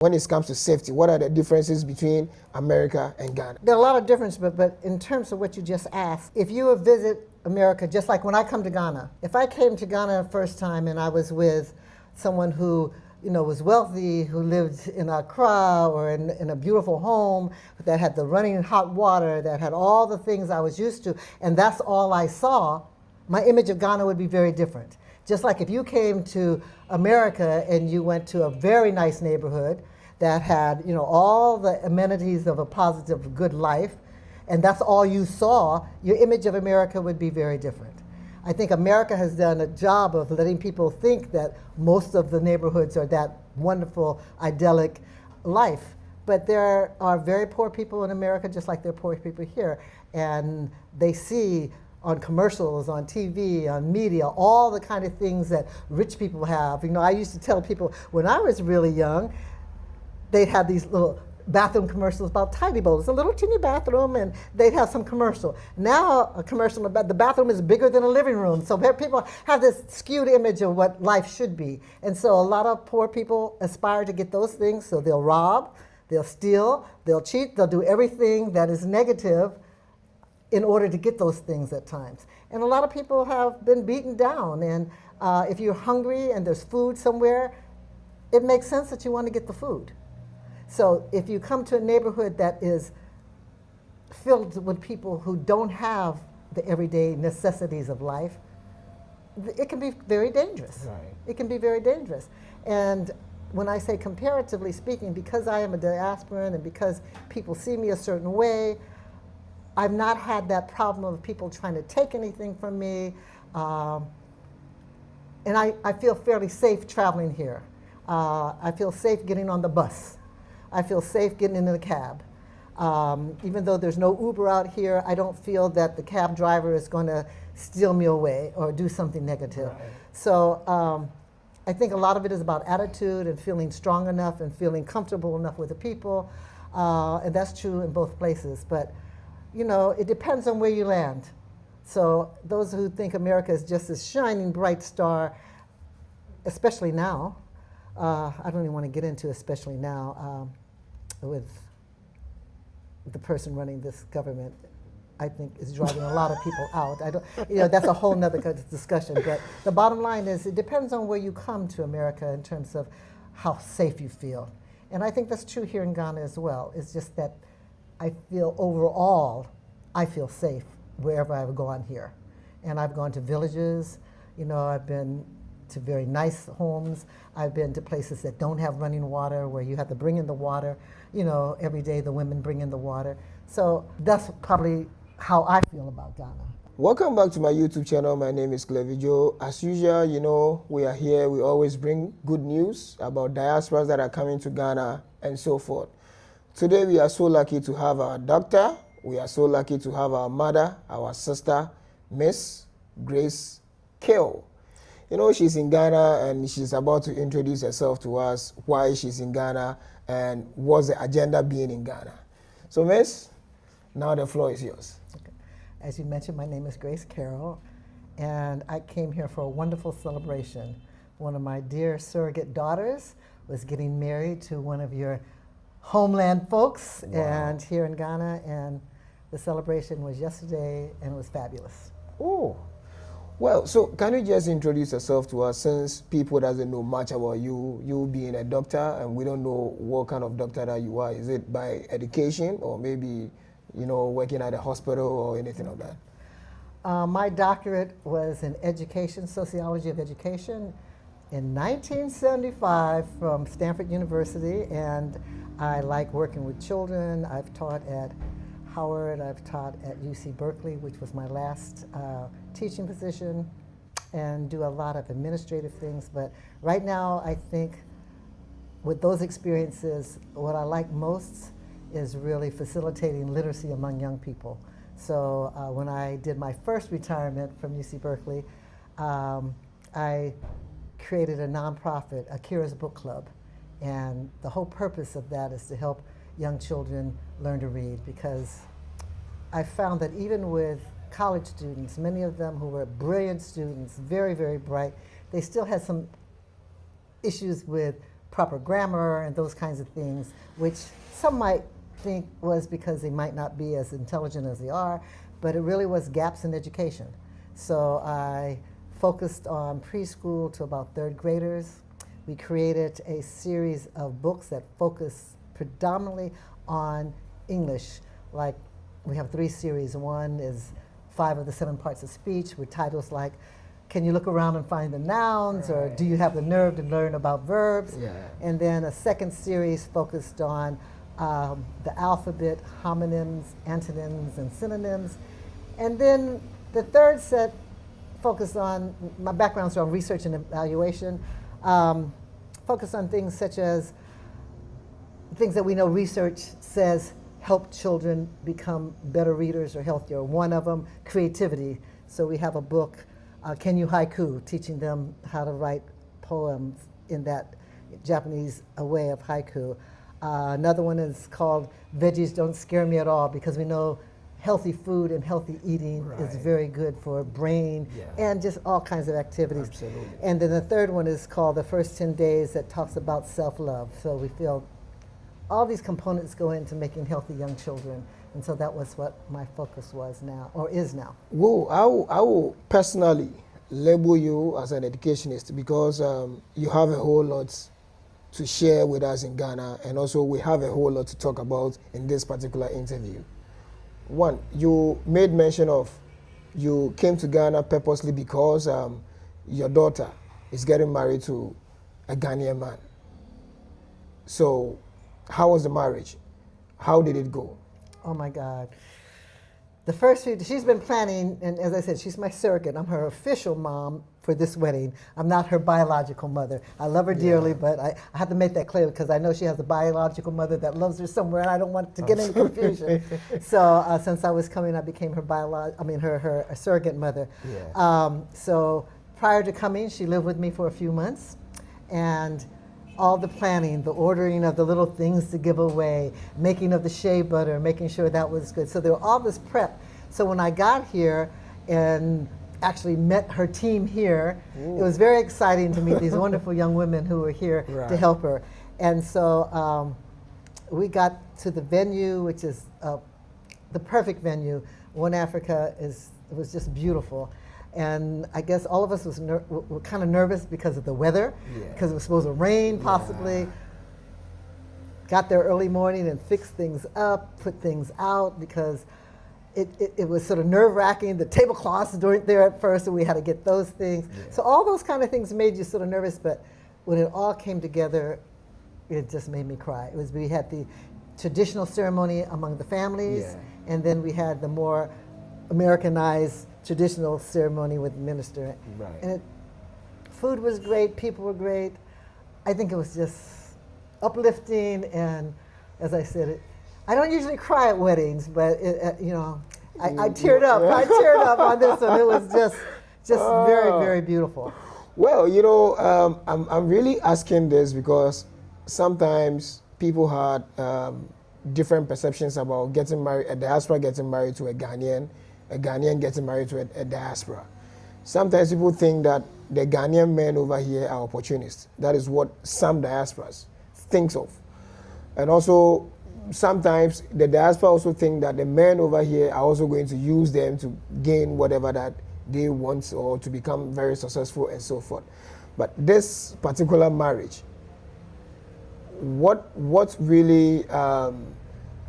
When it comes to safety, what are the differences between America and Ghana? There are a lot of differences, but in terms of what you just asked, if you visit America, just like when I come to Ghana, if I came to Ghana the first time and I was with someone who was wealthy, who lived in Accra or in a beautiful home that had the running hot water, that had all the things I was used to, and that's all I saw, my image of Ghana would be very different. Just like if you came to America and you went to a very nice neighborhood that had all the amenities of a positive, good life, and that's all you saw, your image of America would be very different. I think America has done a job of letting people think that most of the neighborhoods are that wonderful, idyllic life. But there are very poor people in America, just like there are poor people here. And they see on commercials, on TV, on media, all the kind of things that rich people have. I used to tell people when I was really young, they'd have these little bathroom commercials about tidy bowls, a little teeny bathroom, and they'd have some commercial. Now a commercial about the bathroom is bigger than a living room. So people have this skewed image of what life should be. And so a lot of poor people aspire to get those things, so they'll rob, they'll steal, they'll cheat, they'll do everything that is negative in order to get those things at times. And a lot of people have been beaten down, and if you're hungry and there's food somewhere, it makes sense that you want to get the food. So if you come to a neighborhood that is filled with people who don't have the everyday necessities of life, it can be very dangerous. Right. It can be very dangerous. And when I say comparatively speaking, because I am a diasporan and because people see me a certain way, I've not had that problem of people trying to take anything from me. And I feel fairly safe traveling here. I feel safe getting on the bus. I feel safe getting into the cab. Even though there's no Uber out here, I don't feel that the cab driver is going to steal me away or do something negative. Right. So I think a lot of it is about attitude and feeling strong enough and feeling comfortable enough with the people. And that's true in both places. But, it depends on where you land. So those who think America is just this shining bright star, especially now, I don't even want to get into especially now with the person running this government, I think is driving a lot of people out. I don't, that's a whole nother discussion. But the bottom line is it depends on where you come to America in terms of how safe you feel. And I think that's true here in Ghana as well. It's just that I feel overall, I feel safe wherever I've gone here. And I've gone to villages, I've been to very nice homes. I've been to places that don't have running water, where you have to bring in the water. Every day the women bring in the water. So that's probably how I feel about Ghana. Welcome back to my YouTube channel. My name is Clevijo. As usual, we are here. We always bring good news about diasporas that are coming to Ghana and so forth. Today we are so lucky to have our doctor. We are so lucky to have our mother, our sister, Miss Grace Kale. She's in Ghana and she's about to introduce herself to us, why she's in Ghana and what's the agenda being in Ghana. So, Miss, now the floor is yours. Okay. As you mentioned, my name is Grace Carroll, and I came here for a wonderful celebration. One of my dear surrogate daughters was getting married to one of your homeland folks, Wow. and here in Ghana, and the celebration was yesterday, and it was fabulous. Oh. Well, so can you just introduce yourself to us, since people doesn't know much about you being a doctor, and we don't know what kind of doctor that you are. Is it by education or maybe, working at a hospital or anything like that? My doctorate was in education, sociology of education, in 1975 from Stanford University, and I like working with children. I've taught at Howard, I've taught at UC Berkeley, which was my last teaching position, and do a lot of administrative things. But right now, I think with those experiences, what I like most is really facilitating literacy among young people. So when I did my first retirement from UC Berkeley, I created a nonprofit, Akira's Book Club. And the whole purpose of that is to help young children learn to read, because I found that even with college students, many of them who were brilliant students, very, very bright, they still had some issues with proper grammar and those kinds of things, which some might think was because they might not be as intelligent as they are, but it really was gaps in education. So I focused on preschool to about third graders. We created a series of books that focus predominantly on English. Like, we have 3 series. One is 5 of the 7 parts of speech with titles like, Can You Look Around and Find the Nouns? Right. Or Do You Have the Nerve to Learn About Verbs? Yeah. And then a second series focused on the alphabet, homonyms, antonyms, and synonyms. And then the third set focused on, my background's on research and evaluation, focused on things such as things that we know research says help children become better readers or healthier. One of them, creativity. So we have a book, Can You Haiku, teaching them how to write poems in that Japanese way of haiku. Another one is called Veggies Don't Scare Me at All, because we know healthy food and healthy eating is very good for brain and just all kinds of activities. Absolutely. And then the third one is called The First 10 Days, that talks about self-love. So we feel all these components go into making healthy young children. And so that was what my focus was now, or is now. Well, I will personally label you as an educationist because you have a whole lot to share with us in Ghana, and also we have a whole lot to talk about in this particular interview. One, you made mention of you came to Ghana purposely because your daughter is getting married to a Ghanaian man. So how was the marriage? How did it go? Oh my God. The first few, she's been planning, and as I said, she's my surrogate. I'm her official mom for this wedding. I'm not her biological mother. I love her dearly, but I have to make that clear because I know she has a biological mother that loves her somewhere, and I don't want to get any confusion. So since I was coming, I became her her surrogate mother. Yeah. So prior to coming, she lived with me for a few months, and all the planning, the ordering of the little things to give away, making of the shea butter, making sure that was good. So there was all this prep. So when I got here and actually met her team here, it was very exciting to meet these wonderful young women who were here to help her. And so we got to the venue, which is the perfect venue. One Africa was just beautiful. And I guess all of us were kind of nervous because of the weather, because it was supposed to rain possibly. Got there early morning and fixed things up, put things out, because it was sort of nerve-wracking. The tablecloths weren't there at first, and we had to get those things. So all those kind of things made you sort of nervous, but when it all came together, it just made me cry. We had the traditional ceremony among the families, and then we had the more Americanized traditional ceremony with the minister. And food was great, people were great. I think it was just uplifting, and as I said, I don't usually cry at weddings, but I teared up. I teared up on this one. It was just very, very beautiful. Well, I'm really asking this because sometimes people had different perceptions about getting married, a diaspora getting married to a Ghanaian getting married to a diaspora. Sometimes people think that the Ghanaian men over here are opportunists. That is what some diasporas thinks of. And also, sometimes the diaspora also think that the men over here are also going to use them to gain whatever that they want or to become very successful and so forth. But this particular marriage, what really, I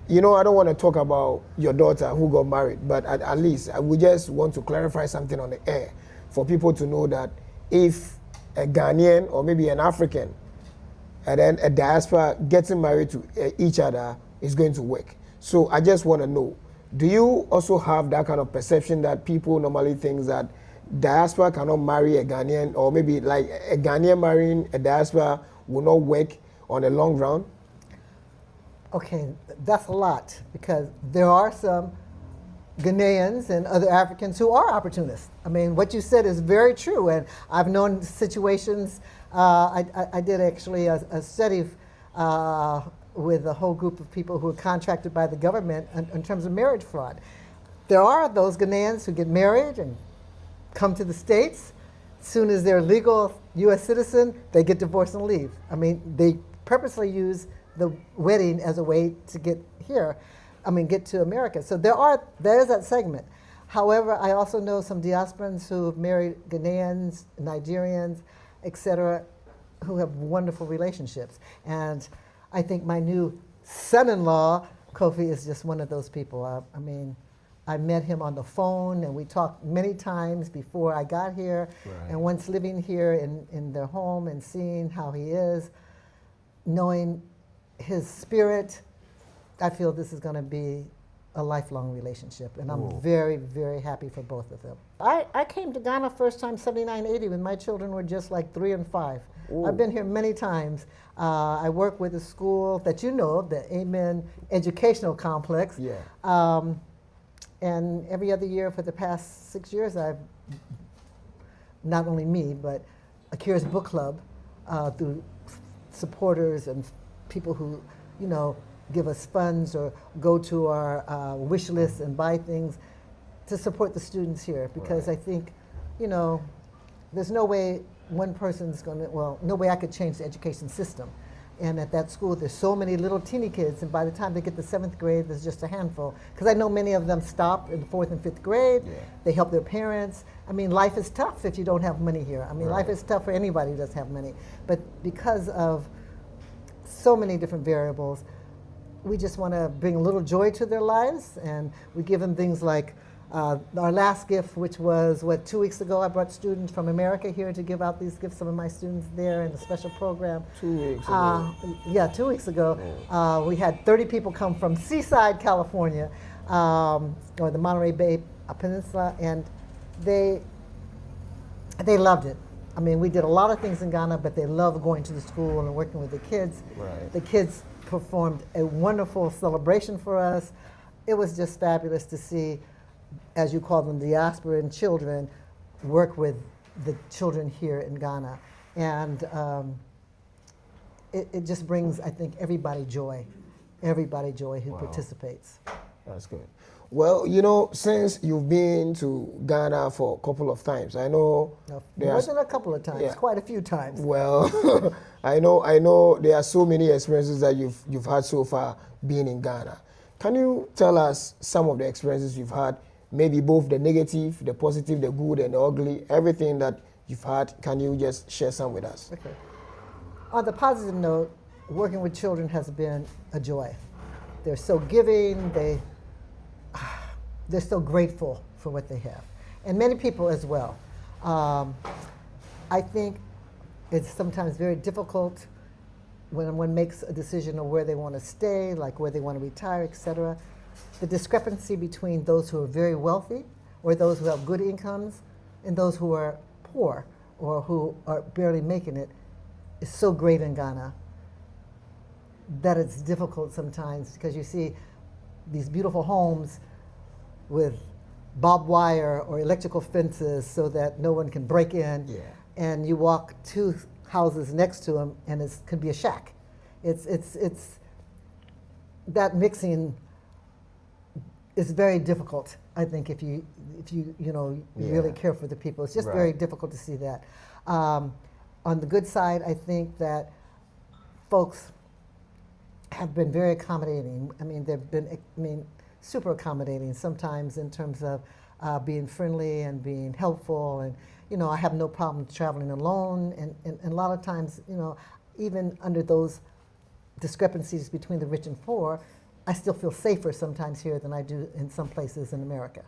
don't want to talk about your daughter who got married, but at least we just want to clarify something on the air for people to know that if a Ghanaian or maybe an African and then a diaspora getting married to each other is going to work. So I just want to know, do you also have that kind of perception that people normally think that diaspora cannot marry a Ghanaian, or maybe like a Ghanaian marrying a diaspora will not work on the long run? Okay, that's a lot, because there are some Ghanaians and other Africans who are opportunists. I mean, what you said is very true, and I've known situations. I did actually a study with a whole group of people who were contracted by the government in terms of marriage fraud. There are those Ghanaians who get married and come to the States. As soon as their legal U.S. citizen, they get divorced and leave. I mean, they purposely use the wedding as a way to get here, get to America. So there is that segment. However, I also know some diasporans who have married Ghanaians, Nigerians, et cetera, who have wonderful relationships. And I think my new son-in-law, Kofi, is just one of those people. I met him on the phone, and we talked many times before I got here. Right. And once living here in their home and seeing how he is, knowing his spirit, I feel this is going to be a lifelong relationship. And I'm very, very happy for both of them. I came to Ghana first time 79, 80 when my children were just like 3 and 5. Ooh. I've been here many times. I work with a school that you know, the Amen Educational Complex. Yeah. And every other year for the past 6 years, I've, not only me, but Akira's book club, through supporters and people who, give us funds or go to our wish list and buy things to support the students here. Because I think, there's no way one person's no way I could change the education system. And at that school, there's so many little teeny kids, and by the time they get to 7th grade, there's just a handful. Because I know many of them stop in the 4th and 5th grade. Yeah. They help their parents. Life is tough if you don't have money here. Life is tough for anybody who doesn't have money. But because of so many different variables, we just want to bring a little joy to their lives, and we give them things like our last gift, which was, 2 weeks ago, I brought students from America here to give out these gifts. Some of my students there in a special program. 2 weeks ago. Yeah, 2 weeks ago. We had 30 people come from Seaside, California, or the Monterey Bay Peninsula, and they loved it. We did a lot of things in Ghana, but they love going to the school and working with the kids. Right. The kids performed a wonderful celebration for us. It was just fabulous to see, as you call them, diaspora and children, work with the children here in Ghana. And it just brings, I think, everybody joy who participates. That's good. Well, since you've been to Ghana for a couple of times, I know... More than a couple of times, quite a few times. Well, I know there are so many experiences that you've had so far being in Ghana. Can you tell us some of the experiences you've had, maybe both the negative, the positive, the good, and the ugly, everything that you've had? Can you just share some with us? Okay. On the positive note, working with children has been a joy. They're so giving, they're so grateful for what they have. And many people as well. I think it's sometimes very difficult when one makes a decision of where they want to stay, like where they want to retire, et cetera. The discrepancy between those who are very wealthy or those who have good incomes and those who are poor or who are barely making it is so great in Ghana that it's difficult sometimes, because you see these beautiful homes with barbed wire or electrical fences so that no one can break in, and you walk 2 houses next to them and it could be a shack. It's that mixing is very difficult, I think, if you really care for the people. It's just very difficult to see that. On the good side, I think that folks have been very accommodating. They've been super accommodating sometimes in terms of being friendly and being helpful. And I have no problem traveling alone. And a lot of times, even under those discrepancies between the rich and poor, I still feel safer sometimes here than I do in some places in America.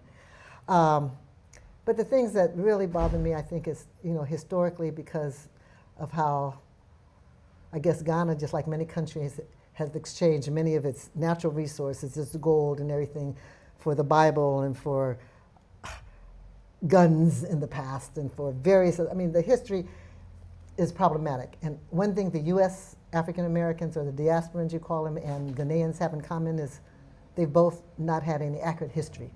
But the things that really bother me, I think, is, historically, because of how, I guess, Ghana, just like many countries, has exchanged many of its natural resources, its gold and everything, for the Bible and for guns in the past and for various, the history is problematic. And one thing the U.S. African Americans, or the diasporans you call them, and Ghanaians have in common is they've both not had any accurate history.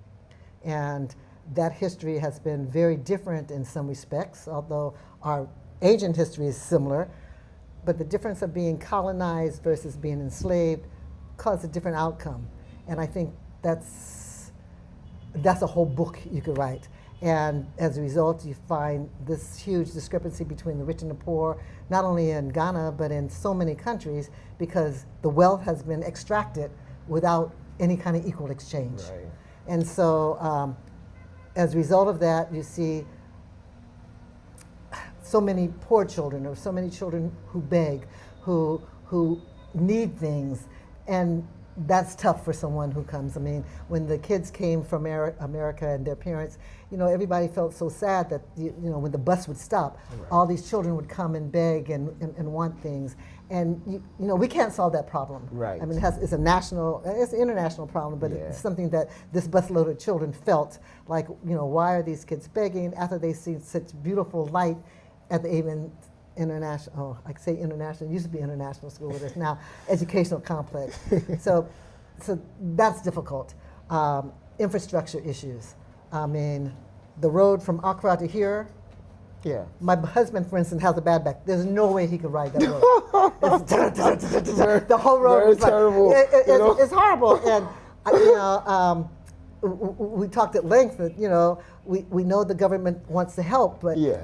And that history has been very different in some respects, although our ancient history is similar. But the difference of being colonized versus being enslaved caused a different outcome. And I think that's a whole book you could write. And as a result, you find this huge discrepancy between the rich and the poor, not only in Ghana, but in so many countries, because the wealth has been extracted without any kind of equal exchange. Right. And so, as a result of that, you see so many poor children, or so many children who beg, who need things, and that's tough for someone who comes. I mean, when the kids came from America and their parents, everybody felt so sad that, when the bus would stop, Right. all these children would come and beg and want things. And, we can't solve that problem. Right. I mean, it's an international problem, but Yeah. it's something that this busload of children felt like, why are these kids begging after they see such beautiful light at the Avon International, I say international, it used to be international school, but it's now educational complex. So that's difficult. Infrastructure issues. I mean, the road from Accra to here, Yeah. my husband, for instance, has a bad back. There's no way he could ride that road. The whole road Very is like, terrible, it's horrible. And we talked at length that we know the government wants to help, but Yeah.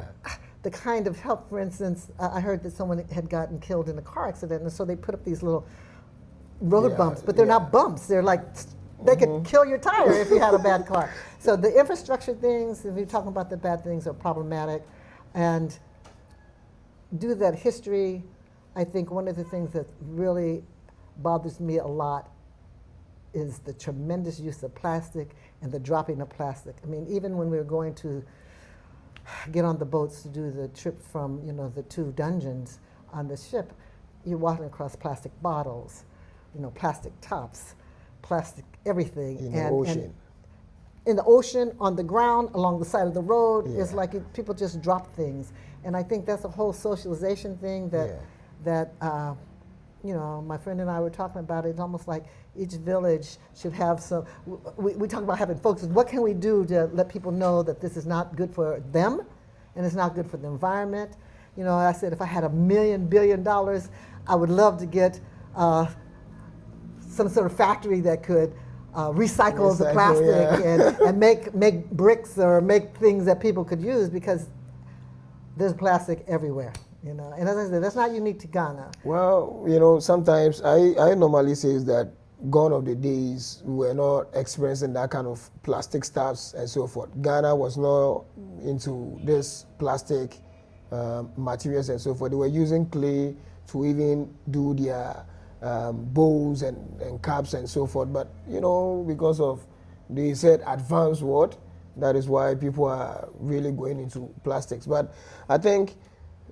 the kind of help, for instance, I heard that someone had gotten killed in a car accident, and so they put up these little road Yeah, bumps, but they're yeah. not bumps. They're like, they could kill your tire if you had a bad car. So the infrastructure things, if you're talking about the bad things, are problematic. And due to that history, I think one of the things that really bothers me a lot is the tremendous use of plastic and the dropping of plastic. I mean, even when we were going to get on the boats to do the trip from, the 2 dungeons on the ship, you're walking across plastic bottles, plastic tops, plastic everything. In the ocean. And in the ocean, on the ground, along the side of the road, Yeah. it's like people just drop things. And I think that's a whole socialization thing that my friend and I were talking about. It's almost like each village should have some, we talk about having focus. What can we do to let people know that this is not good for them and it's not good for the environment? I said if I had $1 billion, I would love to get some sort of factory that could recycle the plastic and make bricks or make things that people could use, because there's plastic everywhere. And as I said, that's not unique to Ghana. Well, sometimes I normally say is that gone are the days we were not experiencing that kind of plastic stuffs and so forth. Ghana was not into this plastic materials and so forth. They were using clay to even do their bowls and cups and so forth. But, because of, they said advanced world, that is why people are really going into plastics. But I think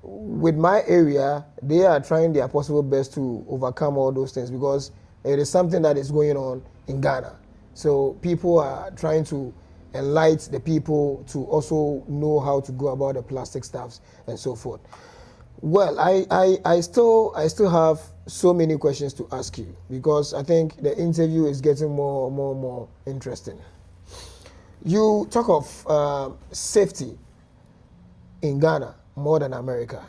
with my area, they are trying their possible best to overcome all those things, because it is something that is going on in Ghana. So people are trying to enlighten the people to also know how to go about the plastic stuffs and so forth. Well, I still have so many questions to ask you, because I think the interview is getting more interesting. You talk of safety in Ghana more than America.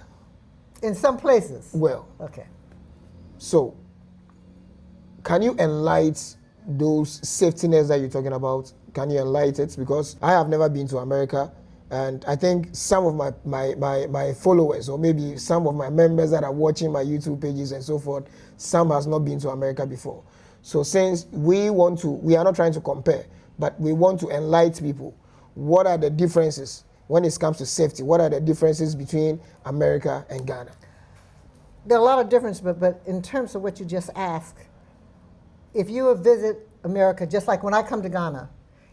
In some places. Well, Okay. so can you enlighten those safety nets that you're talking about? Can you enlighten it? Because I have never been to America, and I think some of my followers, or maybe some of my members that are watching my YouTube pages and so forth, some has not been to America before. So since we are not trying to compare, but we want to enlighten people. What are the differences when it comes to safety? What are the differences between America and Ghana? There are a lot of differences, but in terms of what you just asked, if you visit America, just like when I come to Ghana,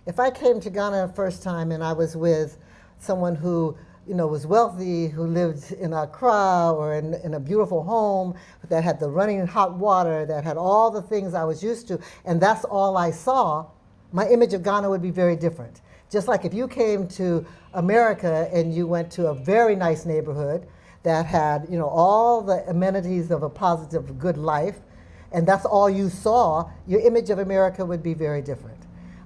if I came to Ghana the first time and I was with someone who was wealthy, who lived in Accra or in a beautiful home that had the running hot water, that had all the things I was used to, and that's all I saw, my image of Ghana would be very different. Just like if you came to America and you went to a very nice neighborhood that had all the amenities of a positive, good life, and that's all you saw, your image of America would be very different.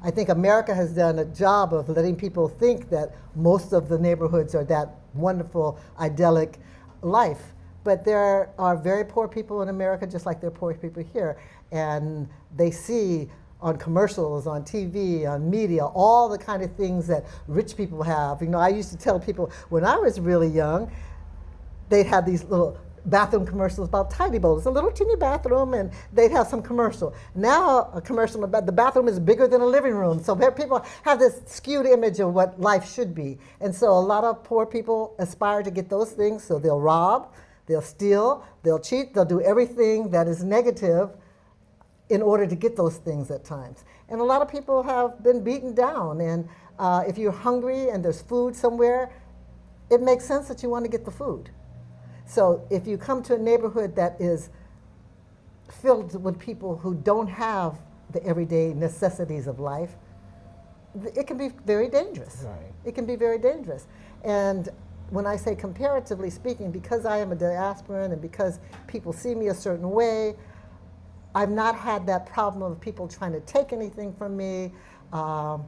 I think America has done a job of letting people think that most of the neighborhoods are that wonderful, idyllic life. But there are very poor people in America, just like there are poor people here. And they see on commercials, on TV, on media, all the kind of things that rich people have. You know, I used to tell people when I was really young, they'd have these little bathroom commercials about tidy bowls, a little teeny bathroom, and they'd have some commercial. Now a commercial about the bathroom is bigger than a living room. So people have this skewed image of what life should be. And so a lot of poor people aspire to get those things, so they'll rob, they'll steal, they'll cheat, they'll do everything that is negative in order to get those things at times. And a lot of people have been beaten down, and if you're hungry and there's food somewhere, it makes sense that you want to get the food. So if you come to a neighborhood that is filled with people who don't have the everyday necessities of life, it can be very dangerous. Right. It can be very dangerous. And when I say comparatively speaking, because I am a diasporan and because people see me a certain way, I've not had that problem of people trying to take anything from me. And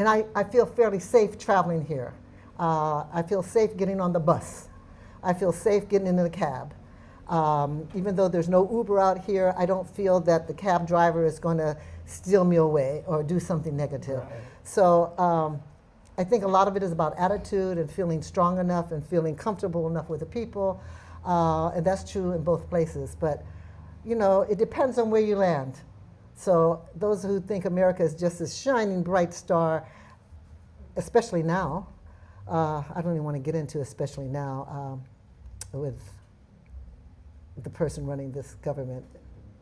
I feel fairly safe traveling here. I feel safe getting on the bus. I feel safe getting into the cab. Even though there's no Uber out here, I don't feel that the cab driver is going to steal me away or do something negative. Right. So I think a lot of it is about attitude and feeling strong enough and feeling comfortable enough with the people. And that's true in both places. But, you know, it depends on where you land. So those who think America is just this shining bright star, especially now, I don't even want to get into especially now with the person running this government,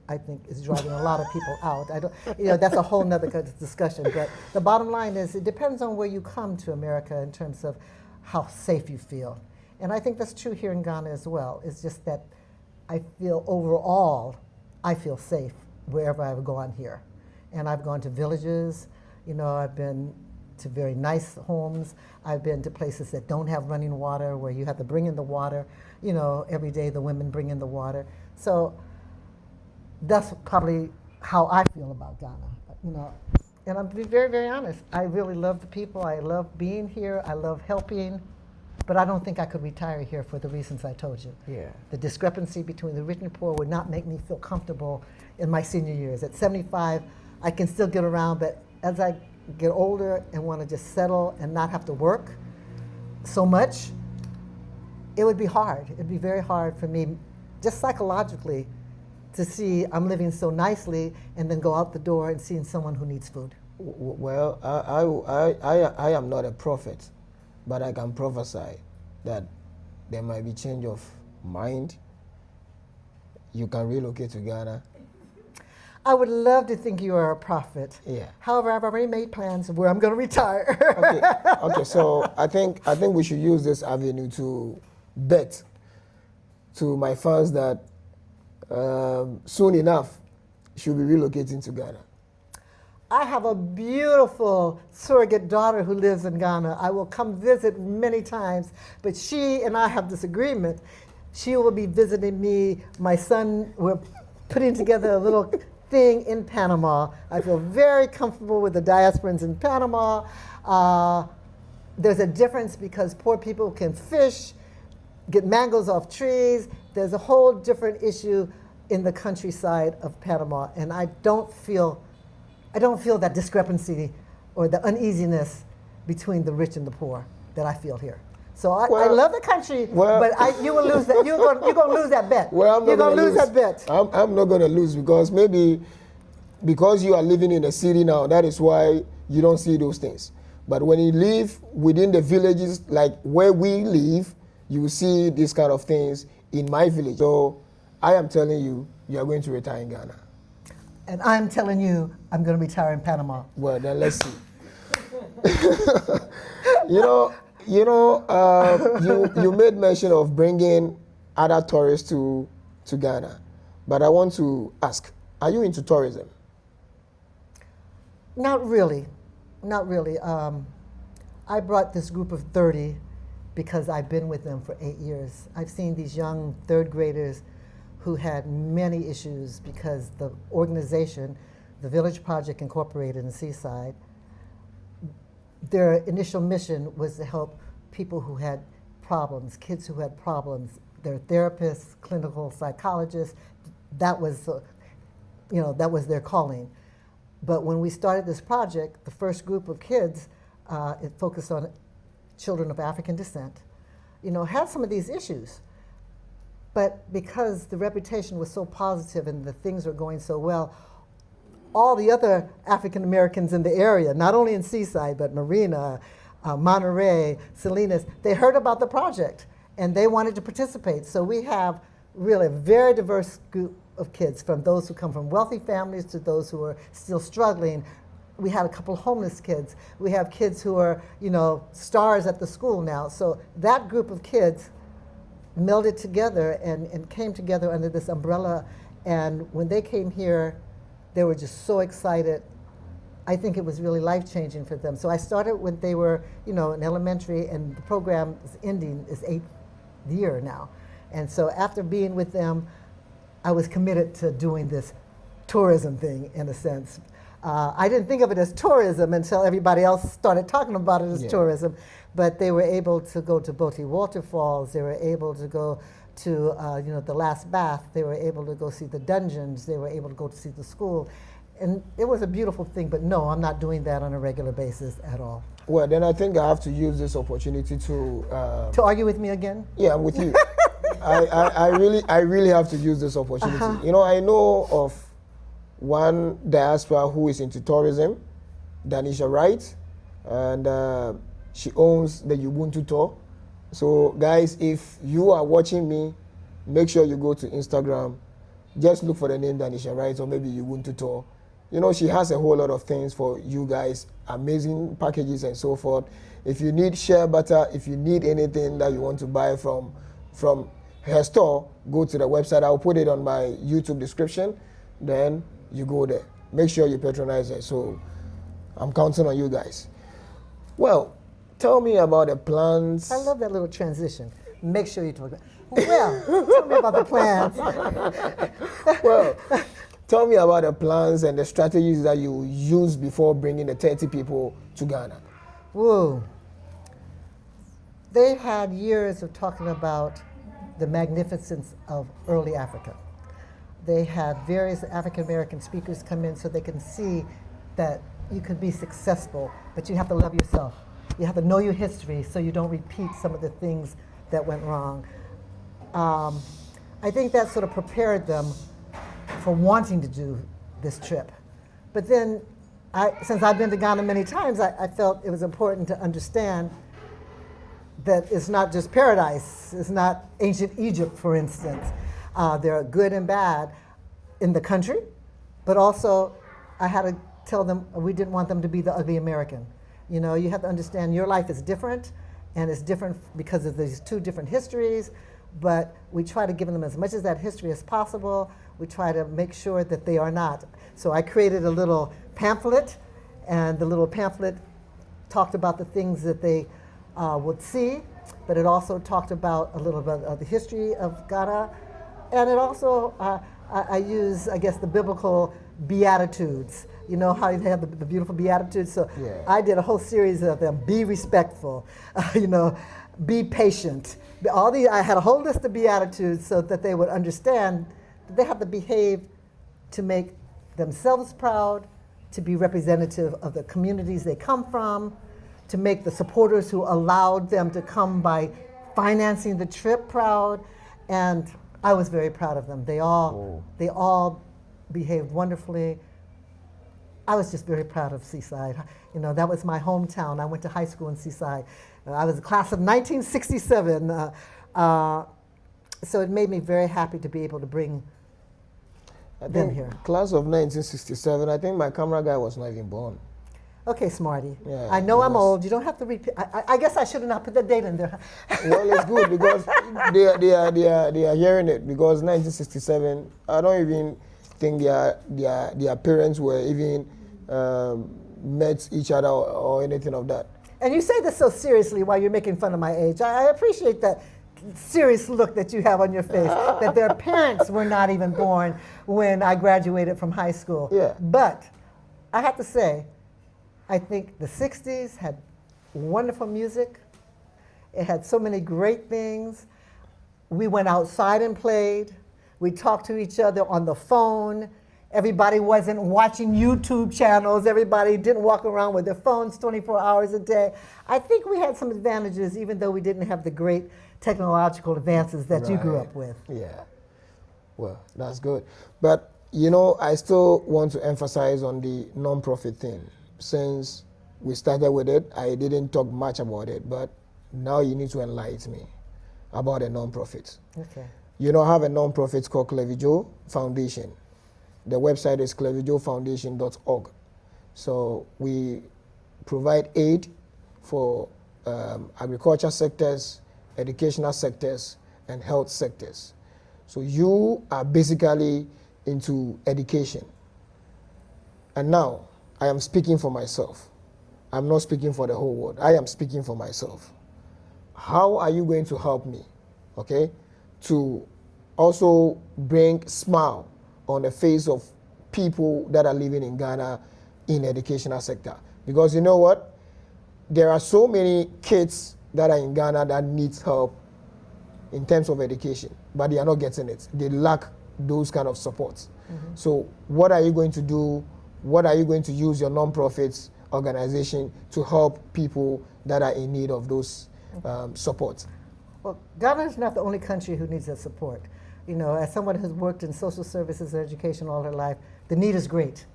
I think is driving a lot of people out. I don't, you know, that's a whole nother discussion. But the bottom line is it depends on where you come to America in terms of how safe you feel. And I think that's true here in Ghana as well. It's just that I feel overall, I feel safe wherever I've gone here. And I've gone to villages, you know, I've been to very nice homes. I've been to places that don't have running water, where you have to bring in the water. You know, every day the women bring in the water. So that's probably how I feel about Ghana, you know. And I'm being very, very honest. I really love the people. I love being here. I love helping. But I don't think I could retire here for the reasons I told you. Yeah. The discrepancy between the rich and poor would not make me feel comfortable in my senior years. At 75, I can still get around, but as I get older and want to just settle and not have to work so much, it would be hard. It'd be very hard for me, just psychologically, to see I'm living so nicely and then go out the door and seeing someone who needs food. Well, I am not a prophet, but I can prophesy that there might be change of mind. You can relocate to Ghana. I would love to think you are a prophet. Yeah. However, I've already made plans of where I'm going to retire. Okay. So I think we should use this avenue to bet to my fans that soon enough she'll be relocating to Ghana. I have a beautiful surrogate daughter who lives in Ghana. I will come visit many times, but she and I have this agreement. She will be visiting me. My son, we're putting together a little thing in Panama. I feel very comfortable with the diasporans in Panama. There's a difference because poor people can fish, get mangoes off trees. There's a whole different issue in the countryside of Panama, and I don't feel that discrepancy or the uneasiness between the rich and the poor that I feel here. So I love the country, but you will lose that. You're going to lose that bet. Well, you're going to lose that bet. I'm not going to lose because because you are living in a city now, that is why you don't see those things. But when you live within the villages, like where we live, you will see these kind of things in my village. So I am telling you, you are going to retire in Ghana. And I'm telling you, I'm going to retire in Panama. Well, then let's see. You made mention of bringing other tourists to Ghana, but I want to ask, are you into tourism? Not really. I brought this group of 30 because I've been with them for 8 years. I've seen these young third graders who had many issues because the organization, the Village Project Incorporated in Seaside, their initial mission was to help people who had problems, kids who had problems. Their therapists, clinical psychologists, that was their calling. But when we started this project, the first group of kids, it focused on children of African descent, had some of these issues. But because the reputation was so positive and the things were going so well, all the other African Americans in the area, not only in Seaside, but Marina, Monterey, Salinas, they heard about the project and they wanted to participate. So we have really a very diverse group of kids, from those who come from wealthy families to those who are still struggling. We had a couple of homeless kids. We have kids who are, stars at the school now. So that group of kids melded together and came together under this umbrella. And when they came here, they were just so excited. I think it was really life-changing for them. So I started when they were, in elementary, and the program is ending, is 8th year now. And so after being with them, I was committed to doing this tourism thing, in a sense. I didn't think of it as tourism until everybody else started talking about it as tourism. But they were able to go to Boti Waterfalls. They were able to go to, the last bath. They were able to go see the dungeons. They were able to go to see the school. And it was a beautiful thing, but no, I'm not doing that on a regular basis at all. Well, then I think I have to use this opportunity to... To argue with me again? Yeah, I'm with you. I really have to use this opportunity. I know of one diaspora who is into tourism, Danisha Wright, and she owns the Ubuntu tour. So guys, if you are watching me, make sure you go to Instagram. Just look for the name Danisha Wright, or maybe Ubuntu tour. She has a whole lot of things for you guys, amazing packages and so forth. If you need shea butter, if you need anything that you want to buy from her store, go to the website. I'll put it on my YouTube description. Then you go there. Make sure you patronize her. So I'm counting on you guys. Well, tell me about the plans. I love that little transition. Make sure you talk about. Well, tell me about the plans. Well, tell me about the plans and the strategies that you used before bringing the 30 people to Ghana. Whoa. They had years of talking about the magnificence of early Africa. They had various African American speakers come in so they can see that you could be successful, but you have to love yourself. You have to know your history so you don't repeat some of the things that went wrong. I think that sort of prepared them for wanting to do this trip. But then, since I've been to Ghana many times, I felt it was important to understand that it's not just paradise. It's not ancient Egypt, for instance. There are good and bad in the country, but also I had to tell them we didn't want them to be the ugly American. You have to understand your life is different, and it's different because of these two different histories, but we try to give them as much of that history as possible. We try to make sure that they are not. So I created a little pamphlet, and the little pamphlet talked about the things that they would see, but it also talked about a little bit of the history of Ghana, and it also, I use, I guess, the biblical Beatitudes. You know how they have the beautiful Beatitudes? So yeah. I did a whole series of them. Be respectful, be patient. I had a whole list of Beatitudes so that they would understand that they have to behave to make themselves proud, to be representative of the communities they come from, to make the supporters who allowed them to come by financing the trip proud. And I was very proud of them. They all behaved wonderfully. I was just very proud of Seaside. That was my hometown. I went to high school in Seaside. I was a class of 1967. So it made me very happy to be able to bring them here. Class of 1967, I think my camera guy was not even born. Okay, Smarty. Yeah, I know I'm old. You don't have to repeat. I guess I should have not put the date in there. Well, it's good because they are hearing it, because 1967, I don't even think their parents were even met each other or anything of that. And you say this so seriously while you're making fun of my age. I appreciate that serious look that you have on your face, that their parents were not even born when I graduated from high school. Yeah. But I have to say, I think the 60s had wonderful music. It had so many great things. We went outside and played. We talked to each other on the phone. Everybody wasn't watching YouTube channels. Everybody didn't walk around with their phones 24 hours a day. I think we had some advantages, even though we didn't have the great technological advances that you grew up with. Yeah. Well, that's good. But, you know, I still want to emphasize on the non-profit thing. Since we started with it, I didn't talk much about it, but now you need to enlighten me about a non-profit. Okay. You know, I have a non-profit called Clevijo Foundation. The website is clevijofoundation.org. So we provide aid for agriculture sectors, educational sectors, and health sectors. So you are basically into education. And now, I am speaking for myself. I'm not speaking for the whole world. I am speaking for myself. How are you going to help me, okay, to also bring smile on the face of people that are living in Ghana in the educational sector? Because you know what? There are so many kids that are in Ghana that need help in terms of education, but they are not getting it. They lack those kind of supports. Mm-hmm. So what are you going to do? What are you going to use your non-profits organization to help people that are in need of those support? Well, Ghana is not the only country who needs that support. You know, as someone who's worked in social services and education all her life, the need is great.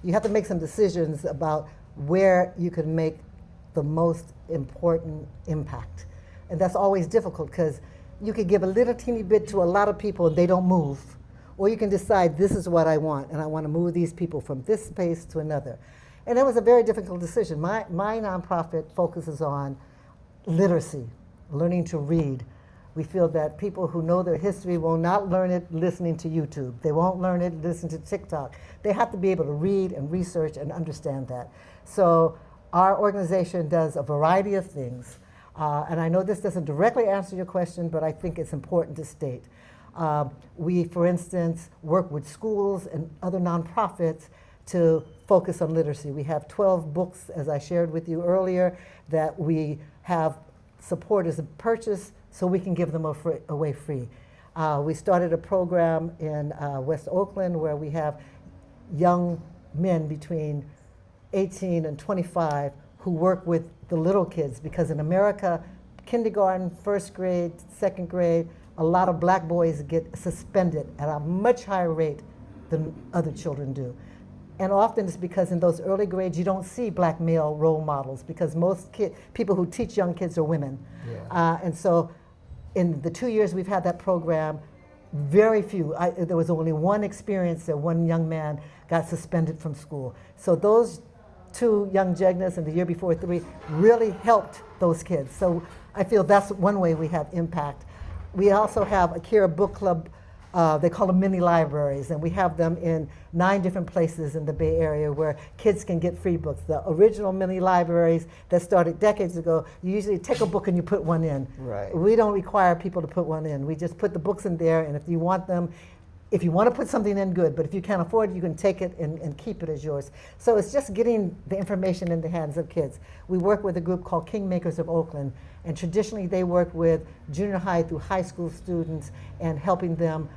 You have to make some decisions about where you can make the most important impact. And that's always difficult because you could give a little teeny bit to a lot of people and they don't move. Or you can decide, this is what I want, and I want to move these people from this space to another. And it was a very difficult decision. My nonprofit focuses on literacy, learning to read. We feel that people who know their history will not learn it listening to YouTube. They won't learn it listening to TikTok. They have to be able to read and research and understand that. So our organization does a variety of things. And I know this doesn't directly answer your question, but I think it's important to state. We, for instance, work with schools and other nonprofits to focus on literacy. We have 12 books, as I shared with you earlier, that we have supporters purchase so we can give them away free. We started a program in West Oakland where we have young men between 18 and 25 who work with the little kids, because in America, kindergarten, first grade, second grade, a lot of black boys get suspended at a much higher rate than other children do. And often it's because in those early grades you don't see black male role models, because most people who teach young kids are women. Yeah. And so in the 2 years we've had that program, very few, there was only one experience that one young man got suspended from school. So those 2 young Jegnas and the year before 3 really helped those kids. So I feel that's one way we have impact. We also have Akira Book Club. They call them mini libraries, and we have them in 9 different places in the Bay Area where kids can get free books. The original mini libraries that started decades ago, you usually take a book and you put one in. Right. We don't require people to put one in. We just put the books in there, and if you want them, if you want to put something in, good, but if you can't afford it, you can take it and keep it as yours. So it's just getting the information in the hands of kids. We work with a group called Kingmakers of Oakland, and traditionally they work with junior high through high school students and helping them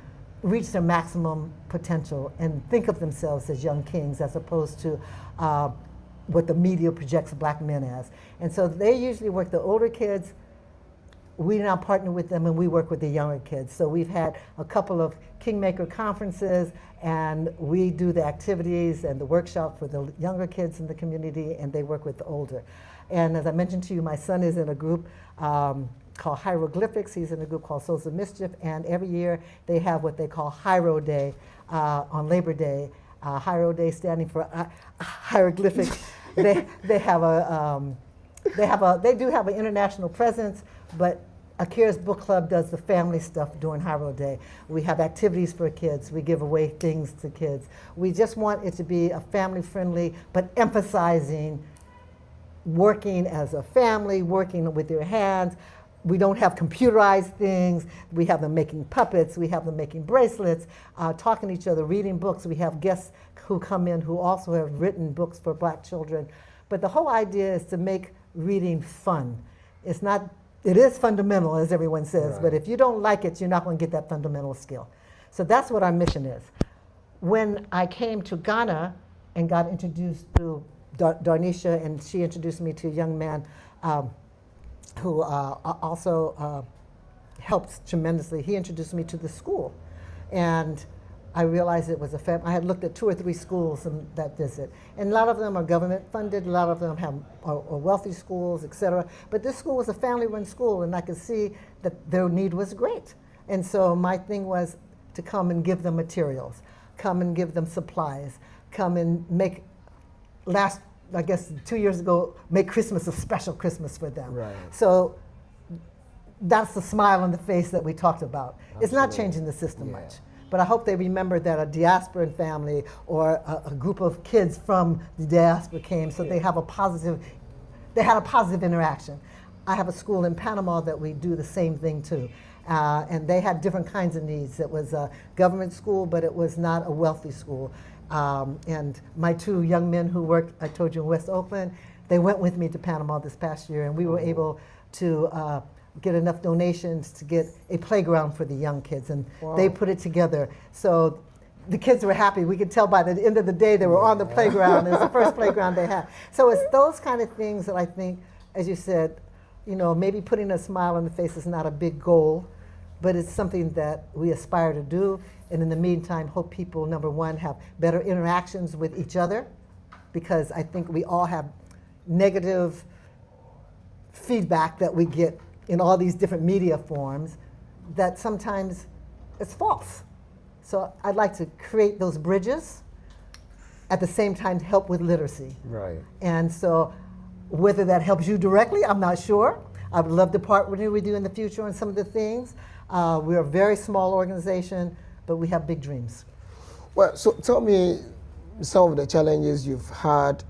reach their maximum potential and think of themselves as young kings as opposed to what the media projects black men as. And so they usually work the older kids. We now partner with them and we work with the younger kids. So we've had a couple of Kingmaker conferences, and we do the activities and the workshop for the younger kids in the community, and they work with the older. And as I mentioned to you, my son is in a group called Hieroglyphics. He's in a group called Souls of Mischief, and every year they have what they call Hiero Day on Labor Day. Hiero Day standing for hieroglyphics. They do have an international presence, but Akira's Book Club does the family stuff during Hiero Day. We have activities for kids. We give away things to kids. We just want it to be a family-friendly, but emphasizing working as a family, working with your hands. We don't have computerized things. We have them making puppets. We have them making bracelets, talking to each other, reading books. We have guests who come in who also have written books for black children. But the whole idea is to make reading fun. It is fundamental, as everyone says, right. But if you don't like it, you're not going to get that fundamental skill. So that's what our mission is. when I came to Ghana and got introduced to Darnisha, and she introduced me to a young man who also helped tremendously. He introduced me to the school, and I realized it was a family. I had looked at 2 or 3 schools in that visit, and a lot of them are government funded, a lot of them are wealthy schools, et cetera. But this school was a family-run school, and I could see that their need was great. And so my thing was to come and give them materials, come and give them supplies, come and make I guess 2 years ago, make Christmas a special Christmas for them. Right. So that's the smile on the face that we talked about. Absolutely. It's not changing the system much. But I hope they remember that a diasporan family or a group of kids from the diaspora came, so they had a positive interaction. I have a school in Panama that we do the same thing to. And they had different kinds of needs. It was a government school, but it was not a wealthy school. And my 2 young men who worked, I told you, in West Oakland, they went with me to Panama this past year, and we were able to get enough donations to get a playground for the young kids, and they put it together. So the kids were happy. We could tell by the end of the day they were on the playground. It was the first playground they had. So it's those kind of things that I think, as you said, maybe putting a smile on the face is not a big goal, but it's something that we aspire to do. And in the meantime, hope people, number one, have better interactions with each other, because I think we all have negative feedback that we get in all these different media forms that sometimes it's false. So I'd like to create those bridges, at the same time help with literacy. Right. And so whether that helps you directly, I'm not sure. I would love to partner with you in the future on some of the things. We're a very small organization, but we have big dreams. Well, so tell me some of the challenges you've had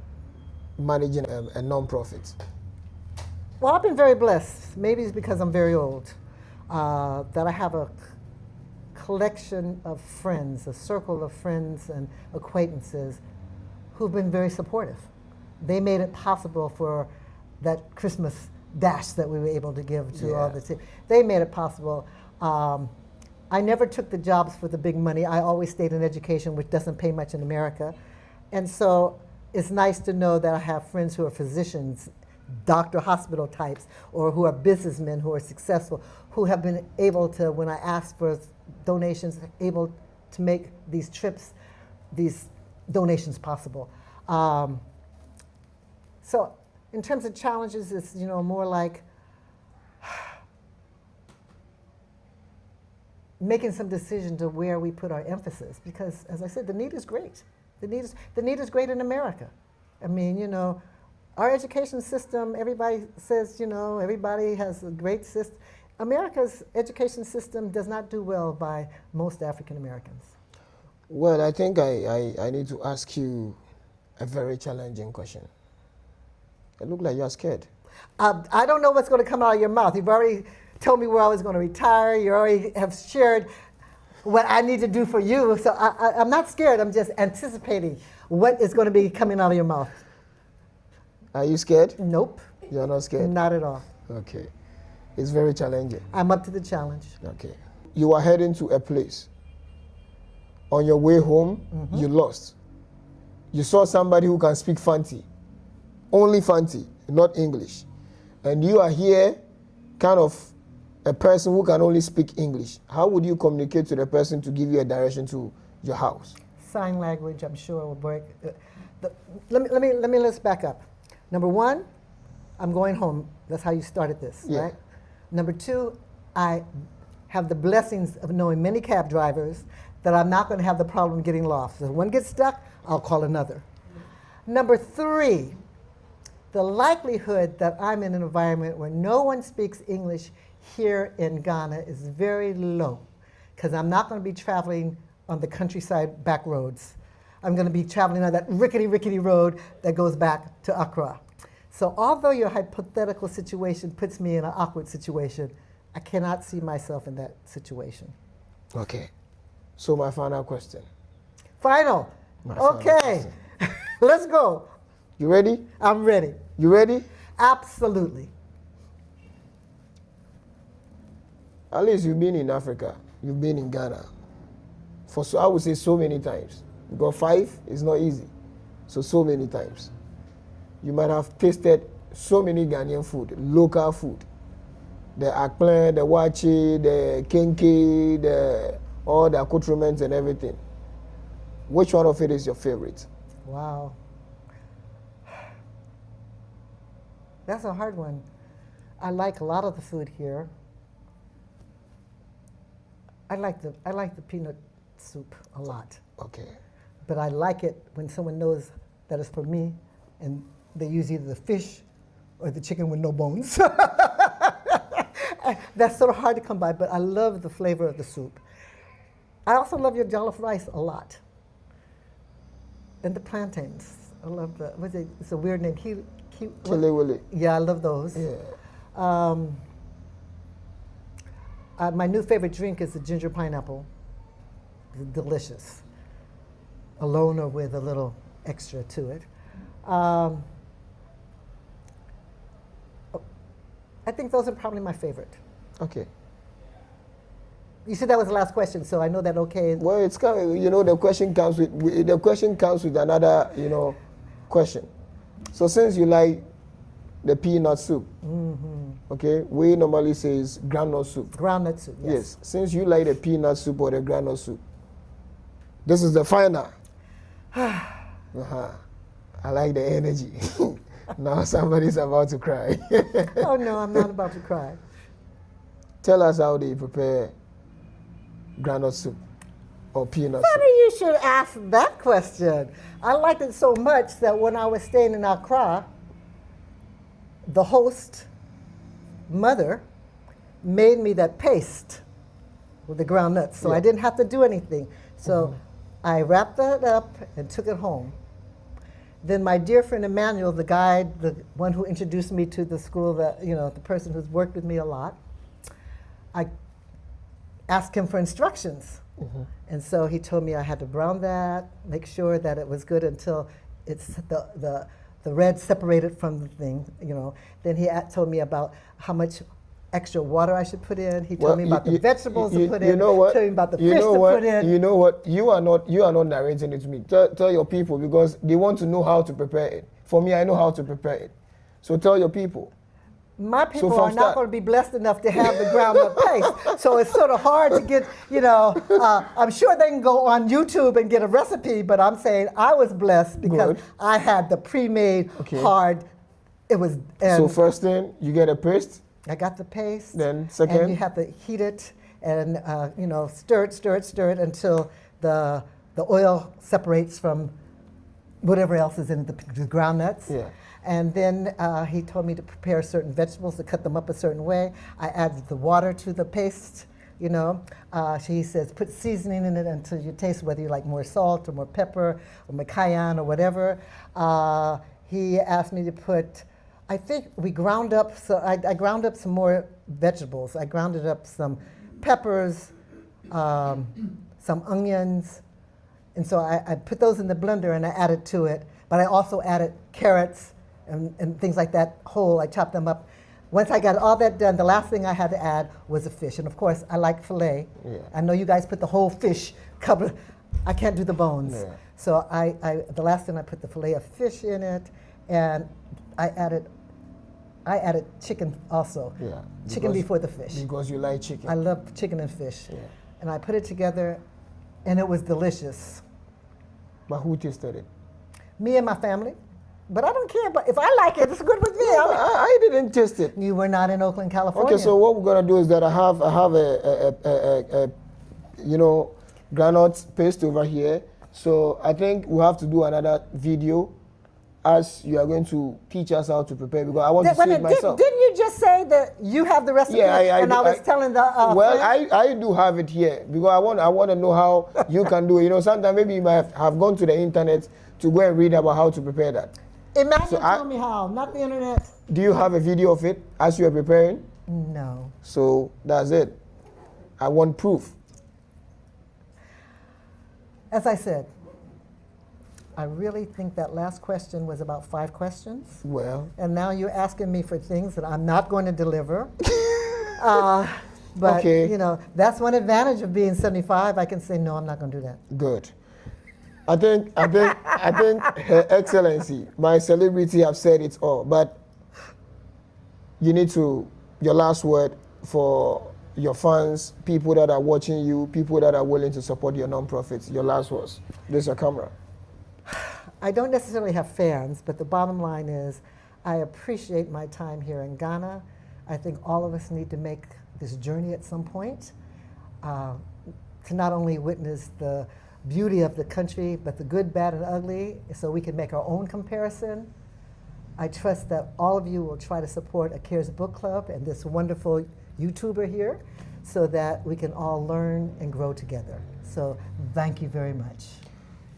managing a non-profit. Well, I've been very blessed. Maybe it's because I'm very old, that I have a collection of friends, a circle of friends and acquaintances who've been very supportive. They made it possible for that Christmas dash that we were able to give to all the team. They made it possible. I never took the jobs for the big money. I always stayed in education, which doesn't pay much in America. And so it's nice to know that I have friends who are physicians, doctor hospital types, or who are businessmen who are successful, who have been able to, when I ask for donations, able to make these trips, these donations possible. So in terms of challenges, it's more like making some decision to where we put our emphasis, because as I said, the need is great. The need is great in America. I mean, our education system, everybody says, everybody has a great system. America's education system does not do well by most African Americans. Well, I think I need to ask you a very challenging question. It looks like you're scared. I don't know what's going to come out of your mouth. You've already told me where I was going to retire. You already have shared what I need to do for you. So I'm not scared. I'm just anticipating what is going to be coming out of your mouth. Are you scared? Nope. You're not scared? Not at all. Okay. It's very challenging. I'm up to the challenge. Okay. You are heading to a place. On your way home, you lost. You saw somebody who can speak Fanti. Only Fanti, not English. And you are here, kind of a person who can only speak English. How would you communicate to the person to give you a direction to your house? Sign language, I'm sure, will break. Let's back up. Number one, I'm going home. That's how you started this, right? Number two, I have the blessings of knowing many cab drivers that I'm not going to have the problem getting lost. If one gets stuck, I'll call another. Number three, the likelihood that I'm in an environment where no one speaks English here in Ghana is very low, because I'm not going to be traveling on the countryside back roads. I'm going to be traveling on that rickety road that goes back to Accra. So although your hypothetical situation puts me in an awkward situation, I cannot see myself in that situation. Okay. So my final question. Final. Okay. Let's go. You ready? I'm ready. You ready? Absolutely. At least you've been in Africa. You've been in Ghana. I would say so many times. Because 5 is not easy. So many times. You might have tasted so many Ghanaian food, local food. The akple, the wachi, the kenke, all the accoutrements and everything. Which one of it is your favorite? Wow. That's a hard one. I like a lot of the food here. I like the peanut soup a lot. Okay. But I like it when someone knows that it's for me and they use either the fish or the chicken with no bones. That's sort of hard to come by, but I love the flavor of the soup. I also love your jollof rice a lot. And the plantains. I love it's a weird name. Chile Willy. Yeah, I love those. Yeah. My new favorite drink is the ginger pineapple. It's delicious. Alone or with a little extra to it. I think those are probably my favorite. Okay. You said that was the last question, so I know that okay. Well, it's kind of, the question comes with another, question. So since you like the peanut soup, okay, we normally say is groundnut soup. Groundnut soup, yes. Since you like the peanut soup or the groundnut soup, this is the final. I like the energy. Now somebody's about to cry. Oh no, I'm not about to cry. Tell us how they prepare groundnut soup or peanut Funny soup. you should ask that question. I liked it so much that when I was staying in Accra, the host mother made me that paste with the groundnuts, so I didn't have to do anything. So I wrapped that up and took it home. Then my dear friend Emmanuel, the guide, the one who introduced me to the school, the person who's worked with me a lot, I asked him for instructions. And so he told me I had to brown that, make sure that it was good until it's the red separated from the thing, Then he told me about how much extra water I should put in. He told me about the vegetables to put in. You know what? Told me about the fish to put in. You know what? You are not narrating it to me. Tell your people, because they want to know how to prepare it. For me, I know how to prepare it. So tell your people. My people are not going to be blessed enough to have the groundnut paste. So it's sort of hard to get, I'm sure they can go on YouTube and get a recipe, but I'm saying I was blessed because I had the pre-made hard. It was. So first thing, you get a paste. I got the paste. Then second. And you have to heat it and, stir it until the oil separates from whatever else is in the groundnuts. Yeah. And then he told me to prepare certain vegetables, to cut them up a certain way. I added the water to the paste, He says put seasoning in it until you taste whether you like more salt or more pepper or more cayenne or whatever. He asked me to put, I think we ground up, so I ground up some more vegetables. I grounded up some peppers, some onions, and so I put those in the blender and I added to it. But I also added carrots and things like that whole. I chopped them up. Once I got all that done, the last thing I had to add was a fish. And of course, I like filet. Yeah. I know you guys put the whole fish cover. I can't do the bones. Yeah. So the last thing I put the filet of fish in it, and I added chicken also. Yeah. Chicken before the fish. Because you like chicken. I love chicken and fish. Yeah. And I put it together, and it was delicious. But who tasted it? Me and my family. But I don't care. But if I like it, it's good with me. I didn't taste it. You were not in Oakland, California. Okay, so what we're gonna do is that I have a groundnut paste over here. So I think we'll have to do another video as you are going to teach us how to prepare, because I want to see it myself. Didn't you just say that you have the recipe? Yeah, I was telling the well, friends? I do have it here because I want to know how you can do it. Sometimes maybe you might have gone to the internet to go and read about how to prepare that. Imagine telling me how, not the internet. Do you have a video of it as you are preparing? No. So that's it. I want proof. As I said, I really think that last question was about 5 questions. Well. And now you're asking me for things that I'm not going to deliver. But, Okay. you know, that's one advantage of being 75. I can say, no, I'm not going to do that. Good. I think Her Excellency, my celebrity, have said it all. But you need to, your last word for your fans, people that are watching you, people that are willing to support your non-profits. Your last words. This is your camera. I don't necessarily have fans, but the bottom line is I appreciate my time here in Ghana. I think all of us need to make this journey at some point to not only witness the beauty of the country, but the good, bad, and ugly, so we can make our own comparison. I trust that all of you will try to support Akira's Book Club and this wonderful YouTuber here so that we can all learn and grow together. So thank you very much.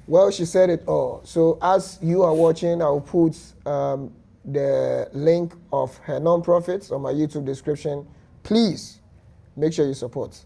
Well, she said it all. So as you are watching, I'll put the link of her non-profits on my YouTube description. Please make sure you support.